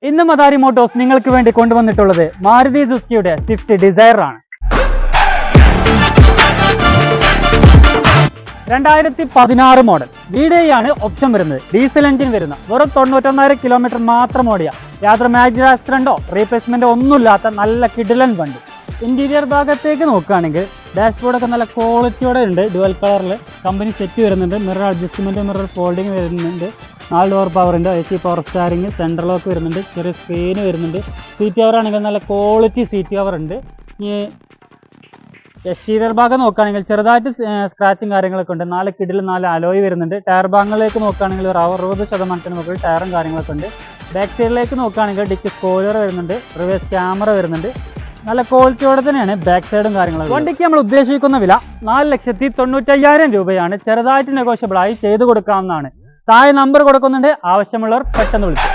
ഇന്ന് മദാരി മോട്ടോഴ്സ് നിങ്ങൾക്ക് വേണ്ടി കൊണ്ടുവന്നിട്ടുള്ളത് മാരുതി സുസുക്കിയുടെ സ്വിഫ്റ്റ് ഡിസയർ ആണ്. 2016 മോഡൽ VDI ആണ് ഓപ്ഷൻ വരുന്നത്. ഡീസൽ എഞ്ചിൻ വരുന്ന വെറും 91,500 കിലോമീറ്റർ മാത്രം ഓടിയ യാത്ര മേജർ ആക്സിഡന്റോ റീപ്ലേസ്മെന്റോ ഒന്നുമില്ലാത്ത നല്ല കിടിലൻ വണ്ടി. ഇന്റീരിയർ ഭാഗത്തേക്ക് നോക്കുകയാണെങ്കിൽ ഡാഷ്ബോർഡൊക്കെ നല്ല ക്വാളിറ്റിയോടെ ഉണ്ട്. ഡുവൽ കളറിൽ കമ്പനി സെറ്റ് വരുന്നുണ്ട്. മിറർ അഡ്ജസ്റ്റ്മെന്റ്, മിറർ ഫോൾഡിങ് വരുന്നുണ്ട്. 4 ഡോർ പവർ ഉണ്ട്. AC power steering, central lock വരുന്നുണ്ട്. ചെറിയ സ്ക്രീന് വരുന്നുണ്ട്. സീറ്റ് കവർ ആണെങ്കിൽ നല്ല ക്വാളിറ്റി സീറ്റ് കവർ ഉണ്ട്. ഈ എക്സ്റ്റീരിയർ ഭാഗം നോക്കുകയാണെങ്കിൽ ചെറുതായിട്ട് സ്ക്രാച്ചും കാര്യങ്ങളൊക്കെ ഉണ്ട്. 4 കിഡിൽ 4 അലോയ് വരുന്നുണ്ട്. ടയർ ഭാഗങ്ങളിലേക്ക് നോക്കുകയാണെങ്കിൽ ഒരു 60% മുകളിൽ ടയറും കാര്യങ്ങളൊക്കെ ഉണ്ട്. ബാക്ക് സൈഡിലേക്ക് നോക്കുകയാണെങ്കിൽ ഡിക്കി സ്പോയിലർ വരുന്നുണ്ട്. റിവേഴ്സ് ക്യാമറ വരുന്നുണ്ട്. നല്ല ക്വാളിറ്റിയോടെ തന്നെയാണ് ബാക്ക് സൈഡും കാര്യങ്ങളും. വണ്ടിക്ക് നമ്മൾ ഉദ്ദേശിക്കുന്ന വില 4,95,000 രൂപയാണ്. ചെറുതായിട്ട് നെഗോഷ്യബിൾ ആയി ചെയ്തു കൊടുക്കാവുന്നതാണ്. താഴെ നമ്പർ കൊടുക്കുന്നുണ്ട്. ആവശ്യമുള്ളവർ പെട്ടെന്ന് വിളിക്കും.